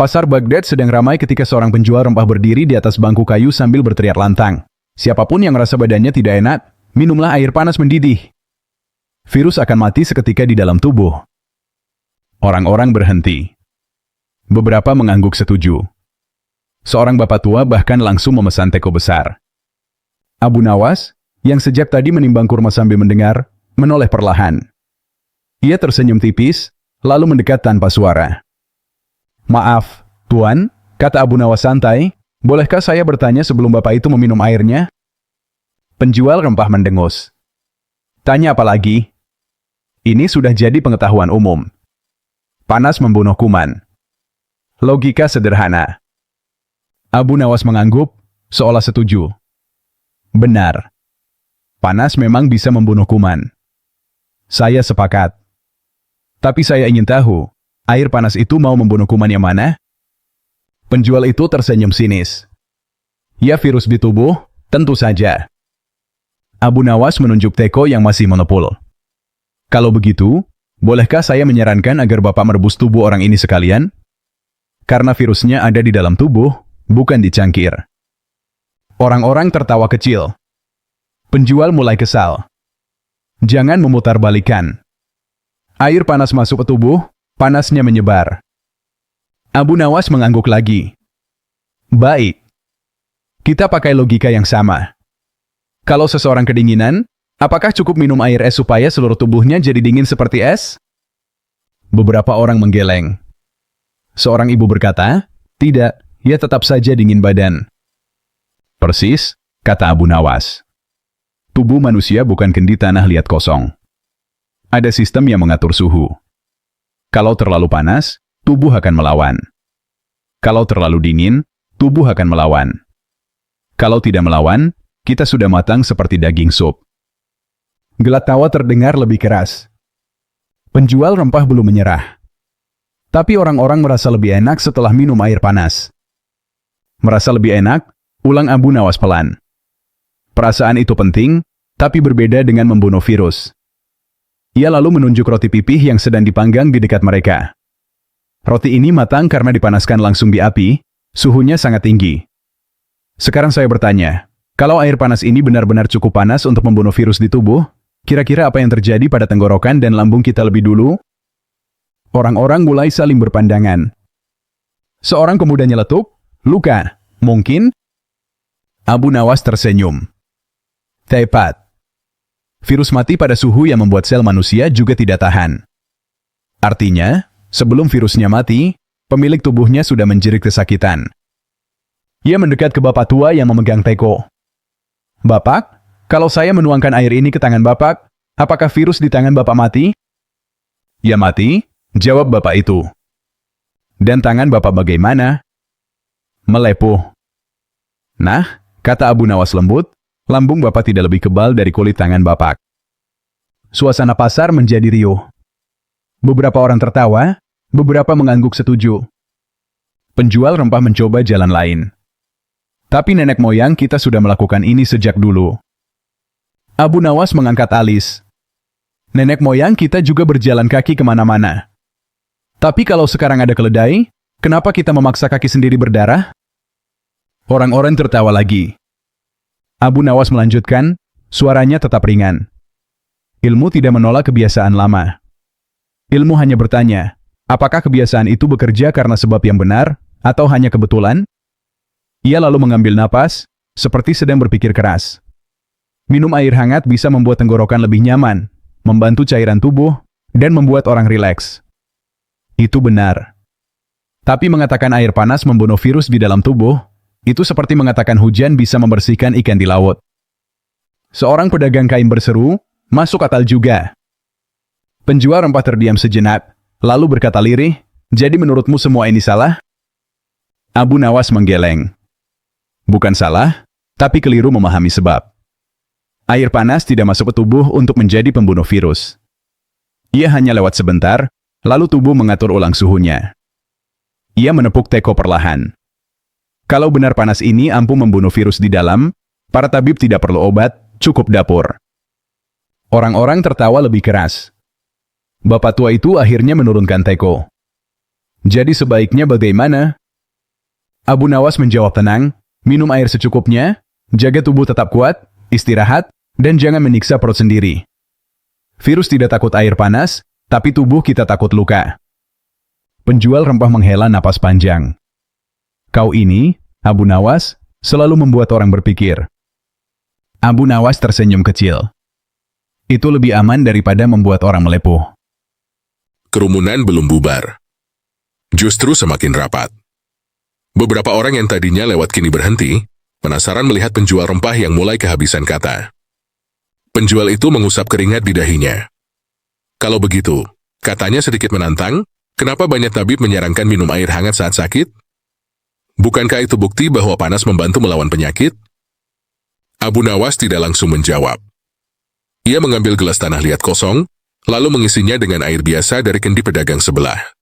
Pasar Baghdad sedang ramai ketika seorang penjual rempah berdiri di atas bangku kayu sambil berteriak lantang. Siapapun yang merasa badannya tidak enak, minumlah air panas mendidih. Virus akan mati seketika di dalam tubuh. Orang-orang berhenti. Beberapa mengangguk setuju. Seorang bapak tua bahkan langsung memesan teko besar. Abu Nawas, yang sejak tadi menimbang kurma sambil mendengar, menoleh perlahan. Ia tersenyum tipis, lalu mendekat tanpa suara. "Maaf, Tuan," kata Abu Nawas santai, "bolehkah saya bertanya sebelum Bapak itu meminum airnya?" Penjual rempah mendengus. "Tanya apa lagi?" Ini sudah jadi pengetahuan umum. Panas membunuh kuman. Logika sederhana. Abu Nawas mengangguk, seolah setuju. Benar. Panas memang bisa membunuh kuman. Saya sepakat. Tapi saya ingin tahu, air panas itu mau membunuh kuman yang mana? Penjual itu tersenyum sinis. Ya virus di tubuh, tentu saja. Abu Nawas menunjuk teko yang masih monopol. Kalau begitu, bolehkah saya menyarankan agar Bapak merebus tubuh orang ini sekalian? Karena virusnya ada di dalam tubuh, bukan di cangkir. Orang-orang tertawa kecil. Penjual mulai kesal. Jangan memutarbalikan. Air panas masuk ke tubuh, panasnya menyebar. Abu Nawas mengangguk lagi. Baik. Kita pakai logika yang sama. Kalau seseorang kedinginan, apakah cukup minum air es supaya seluruh tubuhnya jadi dingin seperti es? Beberapa orang menggeleng. Seorang ibu berkata, tidak, ia tetap saja dingin badan. Persis, kata Abu Nawas. Tubuh manusia bukan kendi tanah liat kosong. Ada sistem yang mengatur suhu. Kalau terlalu panas, tubuh akan melawan. Kalau terlalu dingin, tubuh akan melawan. Kalau tidak melawan, kita sudah matang seperti daging sup. Gelat tawa terdengar lebih keras. Penjual rempah belum menyerah. Tapi orang-orang merasa lebih enak setelah minum air panas. Merasa lebih enak, ulang Abu Nawas pelan. Perasaan itu penting, tapi berbeda dengan membunuh virus. Ia lalu menunjuk roti pipih yang sedang dipanggang di dekat mereka. Roti ini matang karena dipanaskan langsung di api, suhunya sangat tinggi. Sekarang saya bertanya, kalau air panas ini benar-benar cukup panas untuk membunuh virus di tubuh, kira-kira apa yang terjadi pada tenggorokan dan lambung kita lebih dulu? Orang-orang mulai saling berpandangan. Seorang pemuda nyeletuk, luka, mungkin? Abu Nawas tersenyum. Tepat. Virus mati pada suhu yang membuat sel manusia juga tidak tahan. Artinya, sebelum virusnya mati, pemilik tubuhnya sudah menjerit kesakitan. Ia mendekat ke bapak tua yang memegang teko. Bapak, kalau saya menuangkan air ini ke tangan Bapak, apakah virus di tangan Bapak mati? Ya mati, jawab Bapak itu. Dan tangan Bapak bagaimana? Melepuh. Nah, kata Abu Nawas lembut, lambung Bapak tidak lebih kebal dari kulit tangan Bapak. Suasana pasar menjadi riuh. Beberapa orang tertawa, beberapa mengangguk setuju. Penjual rempah mencoba jalan lain. Tapi nenek moyang kita sudah melakukan ini sejak dulu. Abu Nawas mengangkat alis. Nenek moyang kita juga berjalan kaki kemana-mana. Tapi kalau sekarang ada keledai, kenapa kita memaksa kaki sendiri berdarah? Orang-orang tertawa lagi. Abu Nawas melanjutkan, suaranya tetap ringan. Ilmu tidak menolak kebiasaan lama. Ilmu hanya bertanya, apakah kebiasaan itu bekerja karena sebab yang benar, atau hanya kebetulan? Ia lalu mengambil napas, seperti sedang berpikir keras. Minum air hangat bisa membuat tenggorokan lebih nyaman, membantu cairan tubuh, dan membuat orang rileks. Itu benar. Tapi mengatakan air panas membunuh virus di dalam tubuh, itu seperti mengatakan hujan bisa membersihkan ikan di laut. Seorang pedagang kain berseru, masuk akal juga. Penjual rempah terdiam sejenak, lalu berkata lirih, jadi menurutmu semua ini salah? Abu Nawas menggeleng. Bukan salah, tapi keliru memahami sebab. Air panas tidak masuk ke tubuh untuk menjadi pembunuh virus. Ia hanya lewat sebentar, lalu tubuh mengatur ulang suhunya. Ia menepuk teko perlahan. Kalau benar panas ini ampuh membunuh virus di dalam, para tabib tidak perlu obat, cukup dapur. Orang-orang tertawa lebih keras. Bapak tua itu akhirnya menurunkan teko. Jadi sebaiknya bagaimana? Abu Nawas menjawab tenang, minum air secukupnya, jaga tubuh tetap kuat, istirahat, dan jangan menyiksa perut sendiri. Virus tidak takut air panas, tapi tubuh kita takut luka. Penjual rempah menghela napas panjang. Kau ini, Abu Nawas, selalu membuat orang berpikir. Abu Nawas tersenyum kecil. Itu lebih aman daripada membuat orang melepuh. Kerumunan belum bubar. Justru semakin rapat. Beberapa orang yang tadinya lewat kini berhenti, penasaran melihat penjual rempah yang mulai kehabisan kata. Penjual itu mengusap keringat di dahinya. Kalau begitu, katanya sedikit menantang, kenapa banyak tabib menyarankan minum air hangat saat sakit? Bukankah itu bukti bahwa panas membantu melawan penyakit? Abu Nawas tidak langsung menjawab. Ia mengambil gelas tanah liat kosong, lalu mengisinya dengan air biasa dari kendi pedagang sebelah.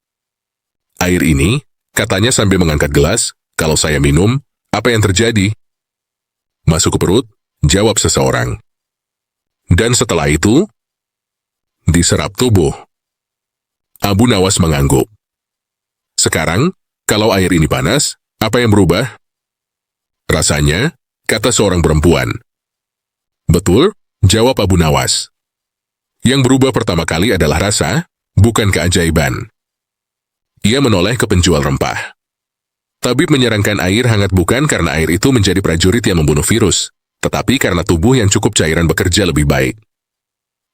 Air ini, katanya sambil mengangkat gelas, kalau saya minum, apa yang terjadi? Masuk ke perut, jawab seseorang. Dan setelah itu, diserap tubuh. Abu Nawas mengangguk. Sekarang, kalau air ini panas, apa yang berubah? Rasanya, kata seorang perempuan. Betul, jawab Abu Nawas. Yang berubah pertama kali adalah rasa, bukan keajaiban. Ia menoleh ke penjual rempah. Tabib menyarankan air hangat bukan karena air itu menjadi prajurit yang membunuh virus, tetapi karena tubuh yang cukup cairan bekerja lebih baik.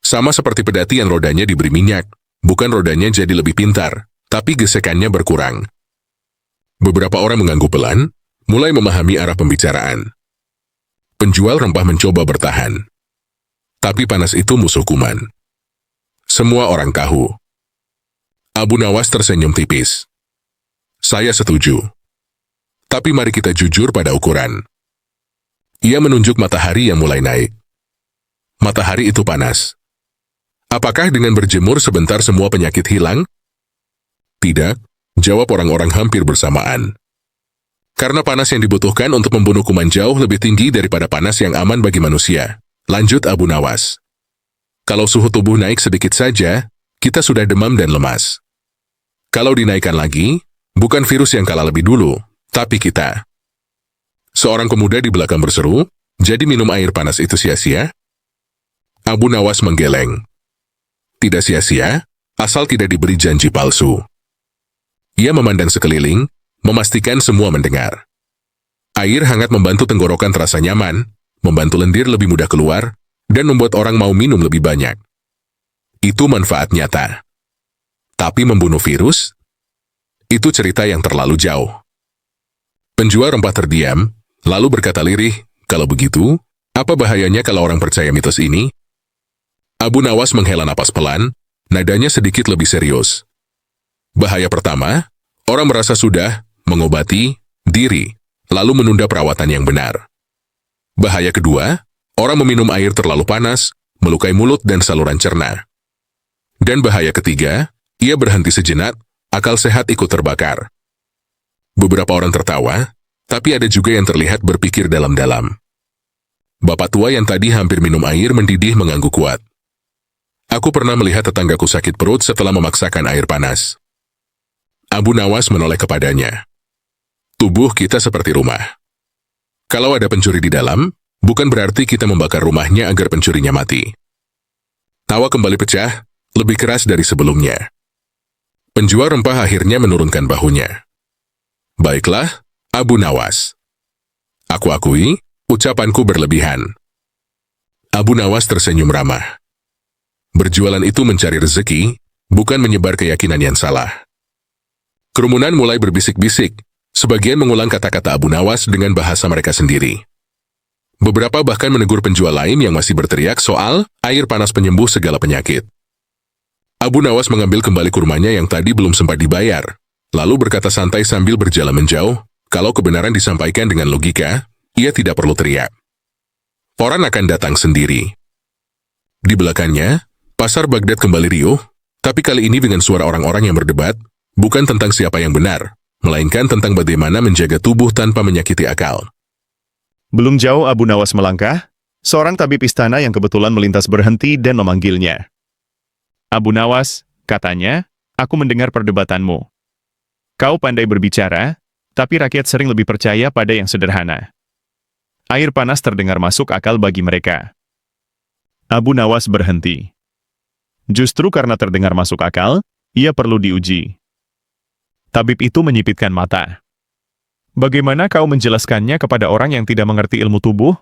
Sama seperti pedati yang rodanya diberi minyak, bukan rodanya jadi lebih pintar, tapi gesekannya berkurang. Beberapa orang mengangguk pelan, mulai memahami arah pembicaraan. Penjual rempah mencoba bertahan. Tapi panas itu musuh kuman. Semua orang tahu. Abu Nawas tersenyum tipis. Saya setuju. Tapi mari kita jujur pada ukuran. Ia menunjuk matahari yang mulai naik. Matahari itu panas. Apakah dengan berjemur sebentar semua penyakit hilang? Tidak, jawab orang-orang hampir bersamaan. Karena panas yang dibutuhkan untuk membunuh kuman jauh lebih tinggi daripada panas yang aman bagi manusia. Lanjut Abu Nawas. Kalau suhu tubuh naik sedikit saja, kita sudah demam dan lemas. Kalau dinaikkan lagi, bukan virus yang kalah lebih dulu, tapi kita. Seorang pemuda di belakang berseru, jadi minum air panas itu sia-sia? Abu Nawas menggeleng. Tidak sia-sia, asal tidak diberi janji palsu. Ia memandang sekeliling, memastikan semua mendengar. Air hangat membantu tenggorokan terasa nyaman, membantu lendir lebih mudah keluar, dan membuat orang mau minum lebih banyak. Itu manfaat nyata. Tapi membunuh virus? Itu cerita yang terlalu jauh. Penjual rempah terdiam, lalu berkata lirih, kalau begitu, apa bahayanya kalau orang percaya mitos ini? Abu Nawas menghela napas pelan, nadanya sedikit lebih serius. Bahaya pertama, orang merasa sudah mengobati diri, lalu menunda perawatan yang benar. Bahaya kedua, orang meminum air terlalu panas, melukai mulut dan saluran cerna. Dan bahaya ketiga, ia berhenti sejenak, akal sehat ikut terbakar. Beberapa orang tertawa, tapi ada juga yang terlihat berpikir dalam-dalam. Bapak tua yang tadi hampir minum air mendidih mengangguk kuat. Aku pernah melihat tetanggaku sakit perut setelah memaksakan air panas. Abu Nawas menoleh kepadanya. Tubuh kita seperti rumah. Kalau ada pencuri di dalam, bukan berarti kita membakar rumahnya agar pencurinya mati. Tawa kembali pecah, lebih keras dari sebelumnya. Penjual rempah akhirnya menurunkan bahunya. Baiklah, Abu Nawas. Aku akui, ucapanku berlebihan. Abu Nawas tersenyum ramah. Berjualan itu mencari rezeki, bukan menyebar keyakinan yang salah. Kerumunan mulai berbisik-bisik, sebagian mengulang kata-kata Abu Nawas dengan bahasa mereka sendiri. Beberapa bahkan menegur penjual lain yang masih berteriak soal air panas penyembuh segala penyakit. Abu Nawas mengambil kembali kurmanya yang tadi belum sempat dibayar, lalu berkata santai sambil berjalan menjauh, kalau kebenaran disampaikan dengan logika, ia tidak perlu teriak. Orang akan datang sendiri. Di belakangnya, pasar Baghdad kembali riuh, tapi kali ini dengan suara orang-orang yang berdebat, bukan tentang siapa yang benar, melainkan tentang bagaimana menjaga tubuh tanpa menyakiti akal. Belum jauh Abu Nawas melangkah, seorang tabib istana yang kebetulan melintas berhenti dan memanggilnya. Abu Nawas, katanya, aku mendengar perdebatanmu. Kau pandai berbicara, tapi rakyat sering lebih percaya pada yang sederhana. Air panas terdengar masuk akal bagi mereka. Abu Nawas berhenti. Justru karena terdengar masuk akal, ia perlu diuji. Tabib itu menyipitkan mata. Bagaimana kau menjelaskannya kepada orang yang tidak mengerti ilmu tubuh?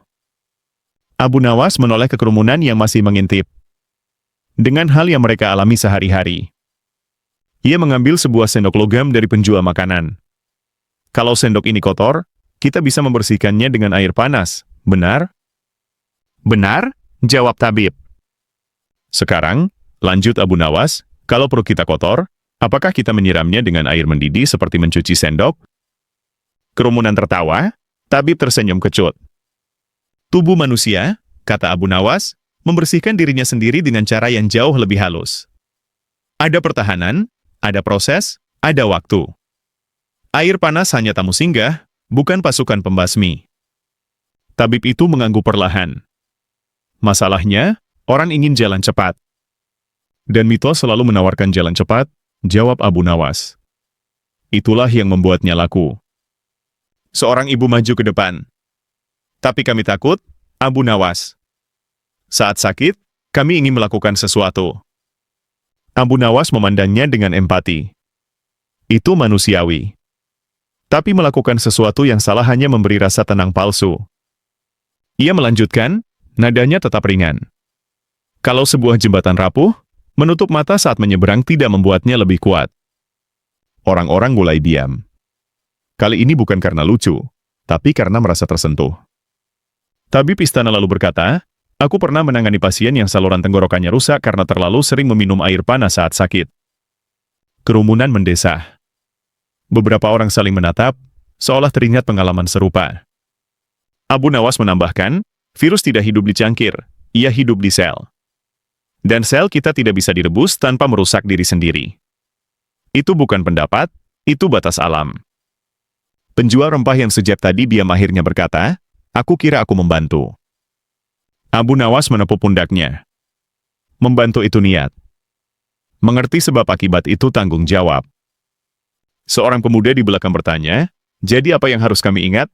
Abu Nawas menoleh ke kerumunan yang masih mengintip. Dengan hal yang mereka alami sehari-hari. Ia mengambil sebuah sendok logam dari penjual makanan. Kalau sendok ini kotor, kita bisa membersihkannya dengan air panas, benar? Benar, jawab tabib. Sekarang, lanjut Abu Nawas, kalau perut kita kotor, apakah kita menyiramnya dengan air mendidih seperti mencuci sendok? Kerumunan tertawa, tabib tersenyum kecut. Tubuh manusia, kata Abu Nawas, membersihkan dirinya sendiri dengan cara yang jauh lebih halus. Ada pertahanan, ada proses, ada waktu. Air panas hanya tamu singgah, bukan pasukan pembasmi. Tabib itu mengangguk perlahan. Masalahnya, orang ingin jalan cepat. Dan mitos selalu menawarkan jalan cepat, jawab Abu Nawas. Itulah yang membuatnya laku. Seorang ibu maju ke depan. Tapi kami takut, Abu Nawas. Saat sakit, kami ingin melakukan sesuatu. Abu Nawas memandangnya dengan empati. Itu manusiawi. Tapi melakukan sesuatu yang salah hanya memberi rasa tenang palsu. Ia melanjutkan, nadanya tetap ringan. Kalau sebuah jembatan rapuh, menutup mata saat menyeberang tidak membuatnya lebih kuat. Orang-orang mulai diam. Kali ini bukan karena lucu, tapi karena merasa tersentuh. Tabib istana lalu berkata, aku pernah menangani pasien yang saluran tenggorokannya rusak karena terlalu sering meminum air panas saat sakit. Kerumunan mendesah. Beberapa orang saling menatap, seolah teringat pengalaman serupa. Abu Nawas menambahkan, virus tidak hidup di cangkir, ia hidup di sel. Dan sel kita tidak bisa direbus tanpa merusak diri sendiri. Itu bukan pendapat, itu batas alam. Penjual rempah yang sejak tadi diam akhirnya berkata, aku kira aku membantu. Abu Nawas menepuk pundaknya. Membantu itu niat. Mengerti sebab akibat itu tanggung jawab. Seorang pemuda di belakang bertanya, jadi apa yang harus kami ingat?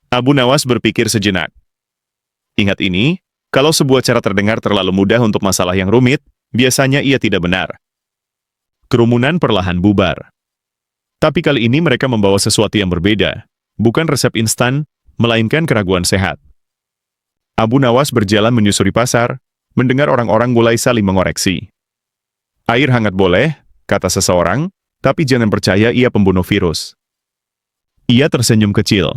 Abu Nawas berpikir sejenak. Ingat ini, kalau sebuah cara terdengar terlalu mudah untuk masalah yang rumit, biasanya ia tidak benar. Kerumunan perlahan bubar. Tapi kali ini mereka membawa sesuatu yang berbeda, bukan resep instan, melainkan keraguan sehat. Abu Nawas berjalan menyusuri pasar, mendengar orang-orang mulai saling mengoreksi. Air hangat boleh, kata seseorang, tapi jangan percaya ia pembunuh virus. Ia tersenyum kecil.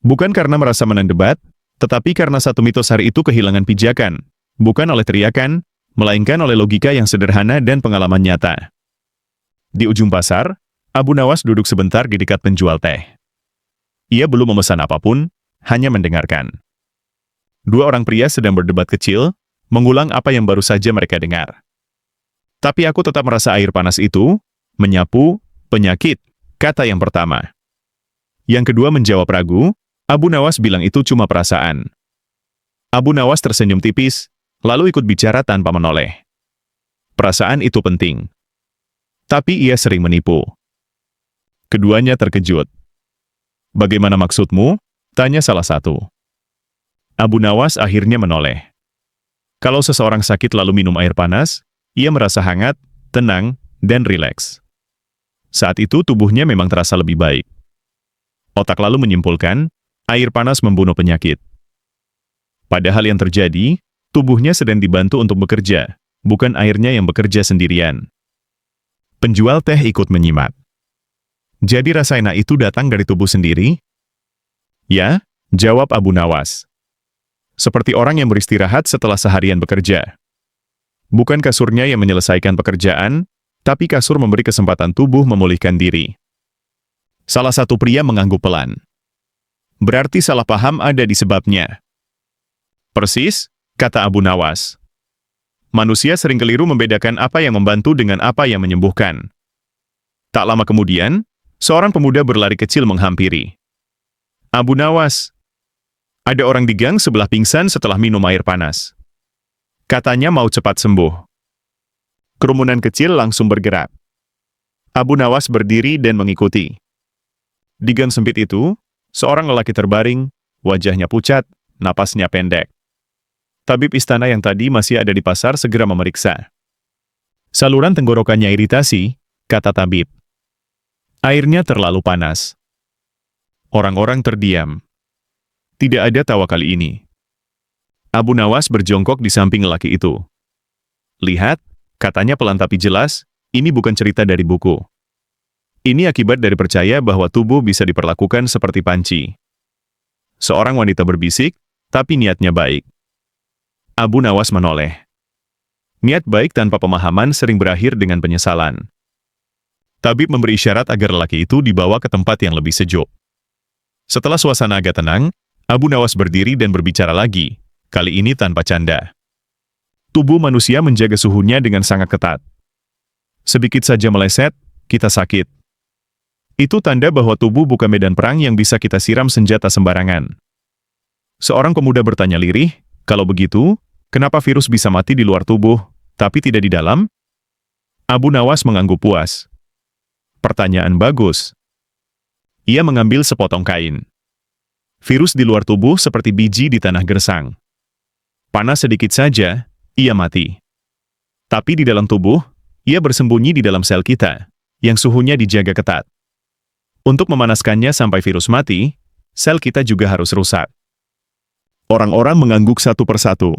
Bukan karena merasa menang debat, tetapi karena satu mitos hari itu kehilangan pijakan, bukan oleh teriakan, melainkan oleh logika yang sederhana dan pengalaman nyata. Di ujung pasar, Abu Nawas duduk sebentar di dekat penjual teh. Ia belum memesan apapun, hanya mendengarkan. Dua orang pria sedang berdebat kecil, mengulang apa yang baru saja mereka dengar. Tapi aku tetap merasa air panas itu, menyapu, penyakit, kata yang pertama. Yang kedua menjawab ragu, Abu Nawas bilang itu cuma perasaan. Abu Nawas tersenyum tipis, lalu ikut bicara tanpa menoleh. Perasaan itu penting. Tapi ia sering menipu. Keduanya terkejut. Bagaimana maksudmu? Tanya salah satu. Abu Nawas akhirnya menoleh. Kalau seseorang sakit lalu minum air panas, ia merasa hangat, tenang, dan rileks. Saat itu tubuhnya memang terasa lebih baik. Otak lalu menyimpulkan, air panas membunuh penyakit. Padahal yang terjadi, tubuhnya sedang dibantu untuk bekerja, bukan airnya yang bekerja sendirian. Penjual teh ikut menyimak. Jadi rasa enak itu datang dari tubuh sendiri? Ya, jawab Abu Nawas. Seperti orang yang beristirahat setelah seharian bekerja. Bukan kasurnya yang menyelesaikan pekerjaan, tapi kasur memberi kesempatan tubuh memulihkan diri. Salah satu pria mengangguk pelan. Berarti salah paham ada di sebabnya. Persis, kata Abu Nawas. Manusia sering keliru membedakan apa yang membantu dengan apa yang menyembuhkan. Tak lama kemudian, seorang pemuda berlari kecil menghampiri. Abu Nawas. Ada orang di gang sebelah pingsan setelah minum air panas. Katanya mau cepat sembuh. Kerumunan kecil langsung bergerak. Abu Nawas berdiri dan mengikuti. Di gang sempit itu, seorang lelaki terbaring, wajahnya pucat, napasnya pendek. Tabib istana yang tadi masih ada di pasar segera memeriksa. Saluran tenggorokannya iritasi, kata tabib. Airnya terlalu panas. Orang-orang terdiam. Tidak ada tawa kali ini. Abu Nawas berjongkok di samping lelaki itu. Lihat, katanya pelan tapi jelas, ini bukan cerita dari buku. Ini akibat dari percaya bahwa tubuh bisa diperlakukan seperti panci. Seorang wanita berbisik, tapi niatnya baik. Abu Nawas menoleh. Niat baik tanpa pemahaman sering berakhir dengan penyesalan. Tabib memberi isyarat agar lelaki itu dibawa ke tempat yang lebih sejuk. Setelah suasana agak tenang, Abu Nawas berdiri dan berbicara lagi, kali ini tanpa canda. Tubuh manusia menjaga suhunya dengan sangat ketat. Sedikit saja meleset, kita sakit. Itu tanda bahwa tubuh bukan medan perang yang bisa kita siram senjata sembarangan. Seorang pemuda bertanya lirih, kalau begitu, kenapa virus bisa mati di luar tubuh, tapi tidak di dalam? Abu Nawas mengangguk puas. Pertanyaan bagus. Ia mengambil sepotong kain. Virus di luar tubuh seperti biji di tanah gersang. Panas sedikit saja, ia mati. Tapi di dalam tubuh, ia bersembunyi di dalam sel kita, yang suhunya dijaga ketat. Untuk memanaskannya sampai virus mati, sel kita juga harus rusak. Orang-orang mengangguk satu persatu.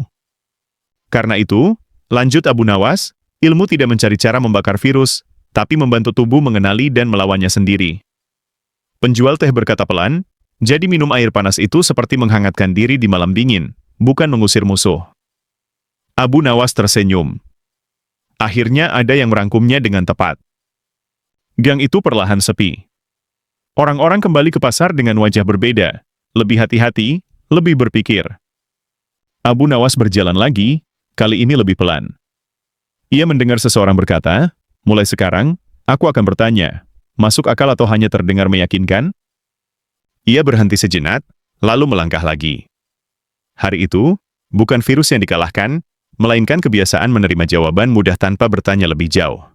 Karena itu, lanjut Abu Nawas, ilmu tidak mencari cara membakar virus, tapi membantu tubuh mengenali dan melawannya sendiri. Penjual teh berkata pelan, jadi minum air panas itu seperti menghangatkan diri di malam dingin, bukan mengusir musuh. Abu Nawas tersenyum. Akhirnya ada yang merangkumnya dengan tepat. Gang itu perlahan sepi. Orang-orang kembali ke pasar dengan wajah berbeda, lebih hati-hati, lebih berpikir. Abu Nawas berjalan lagi, kali ini lebih pelan. Ia mendengar seseorang berkata, mulai sekarang, aku akan bertanya, masuk akal atau hanya terdengar meyakinkan? Ia berhenti sejenak, lalu melangkah lagi. Hari itu, bukan virus yang dikalahkan, melainkan kebiasaan menerima jawaban mudah tanpa bertanya lebih jauh.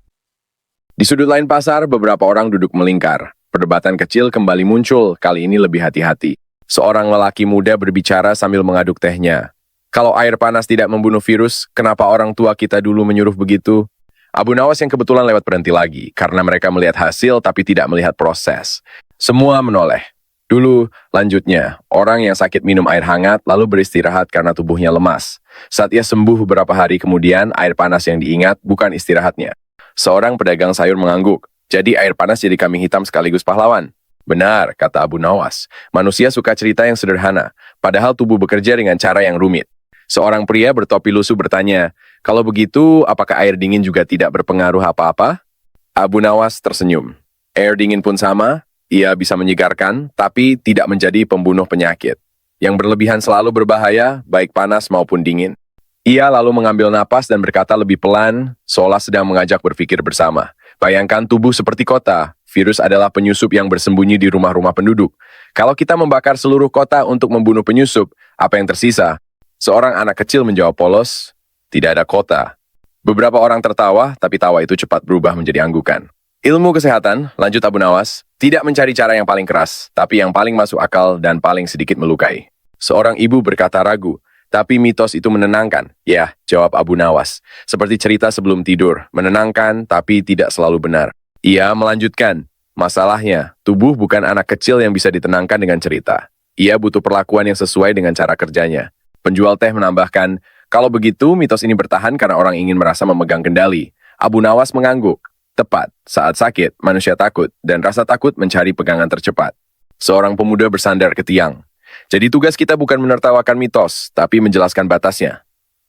Di sudut lain pasar, beberapa orang duduk melingkar. Perdebatan kecil kembali muncul, kali ini lebih hati-hati. Seorang lelaki muda berbicara sambil mengaduk tehnya. Kalau air panas tidak membunuh virus, kenapa orang tua kita dulu menyuruh begitu? Abu Nawas yang kebetulan lewat berhenti lagi, karena mereka melihat hasil tapi tidak melihat proses. Semua menoleh. Dulu, lanjutnya, orang yang sakit minum air hangat lalu beristirahat karena tubuhnya lemas. Saat ia sembuh beberapa hari kemudian, air panas yang diingat bukan istirahatnya. Seorang pedagang sayur mengangguk, jadi air panas jadi kambing hitam sekaligus pahlawan. Benar, kata Abu Nawas. Manusia suka cerita yang sederhana, padahal tubuh bekerja dengan cara yang rumit. Seorang pria bertopi lusuh bertanya, kalau begitu, apakah air dingin juga tidak berpengaruh apa-apa? Abu Nawas tersenyum. Air dingin pun sama, ia bisa menyegarkan, tapi tidak menjadi pembunuh penyakit. Yang berlebihan selalu berbahaya, baik panas maupun dingin. Ia lalu mengambil napas dan berkata lebih pelan, seolah sedang mengajak berpikir bersama. Bayangkan tubuh seperti kota, virus adalah penyusup yang bersembunyi di rumah-rumah penduduk. Kalau kita membakar seluruh kota untuk membunuh penyusup, apa yang tersisa? Seorang anak kecil menjawab polos, tidak ada kota. Beberapa orang tertawa, tapi tawa itu cepat berubah menjadi anggukan. Ilmu kesehatan, lanjut Abu Nawas, tidak mencari cara yang paling keras, tapi yang paling masuk akal dan paling sedikit melukai. Seorang ibu berkata ragu, tapi mitos itu menenangkan. Ya, jawab Abu Nawas. Seperti cerita sebelum tidur, menenangkan tapi tidak selalu benar. Ia melanjutkan, masalahnya, tubuh bukan anak kecil yang bisa ditenangkan dengan cerita. Ia butuh perlakuan yang sesuai dengan cara kerjanya. Penjual teh menambahkan, kalau begitu mitos ini bertahan karena orang ingin merasa memegang kendali. Abu Nawas mengangguk. Tepat, saat sakit, manusia takut, dan rasa takut mencari pegangan tercepat. Seorang pemuda bersandar ke tiang. Jadi tugas kita bukan menertawakan mitos, tapi menjelaskan batasnya.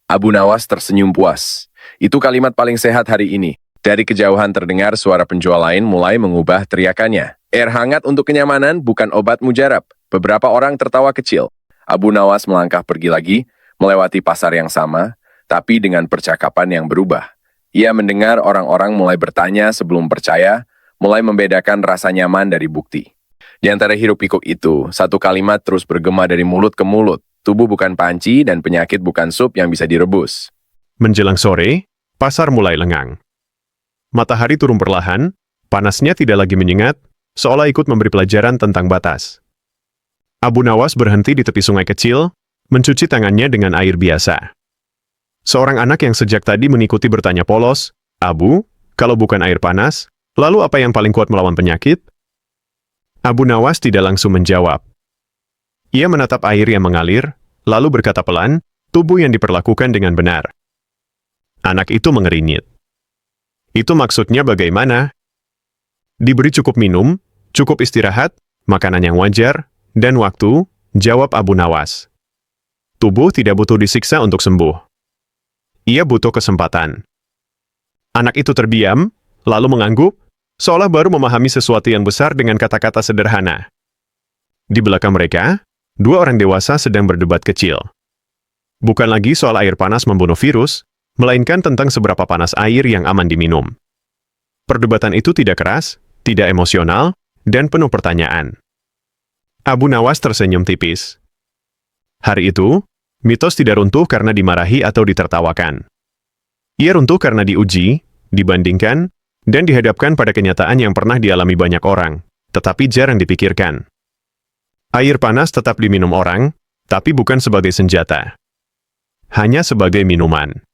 Abu Nawas tersenyum puas. Itu kalimat paling sehat hari ini. Dari kejauhan terdengar suara penjual lain mulai mengubah teriakannya. Air hangat untuk kenyamanan bukan obat mujarab. Beberapa orang tertawa kecil. Abu Nawas melangkah pergi lagi, melewati pasar yang sama, tapi dengan percakapan yang berubah. Ia mendengar orang-orang mulai bertanya sebelum percaya, mulai membedakan rasa nyaman dari bukti. Di antara hiruk-pikuk itu, satu kalimat terus bergema dari mulut ke mulut. Tubuh bukan panci dan penyakit bukan sup yang bisa direbus. Menjelang sore, pasar mulai lengang. Matahari turun perlahan, Panasnya tidak lagi menyengat, seolah ikut memberi pelajaran tentang batas. Abu Nawas berhenti di tepi sungai kecil, mencuci tangannya dengan air biasa. Seorang anak yang sejak tadi mengikuti bertanya polos, "Abu, kalau bukan air panas, lalu apa yang paling kuat melawan penyakit?" Abu Nawas tidak langsung menjawab. Ia menatap air yang mengalir, lalu berkata pelan, "Tubuh yang diperlakukan dengan benar." Anak itu mengeringit. "Itu maksudnya bagaimana?" "Diberi cukup minum, cukup istirahat, makanan yang wajar, dan waktu," jawab Abu Nawas. "Tubuh tidak butuh disiksa untuk sembuh. Ia butuh kesempatan." Anak itu terdiam, lalu mengangguk, seolah baru memahami sesuatu yang besar dengan kata-kata sederhana. Di belakang mereka, dua orang dewasa sedang berdebat kecil. Bukan lagi soal air panas membunuh virus, melainkan tentang seberapa panas air yang aman diminum. Perdebatan itu tidak keras, tidak emosional, dan penuh pertanyaan. Abu Nawas tersenyum tipis. Hari itu, mitos tidak runtuh karena dimarahi atau ditertawakan. Ia runtuh karena diuji, dibandingkan, dan dihadapkan pada kenyataan yang pernah dialami banyak orang, tetapi jarang dipikirkan. Air panas tetap diminum orang, tapi bukan sebagai senjata. Hanya sebagai minuman.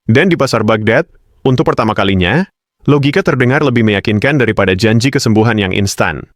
Dan di pasar Baghdad, untuk pertama kalinya, logika terdengar lebih meyakinkan daripada janji kesembuhan yang instan.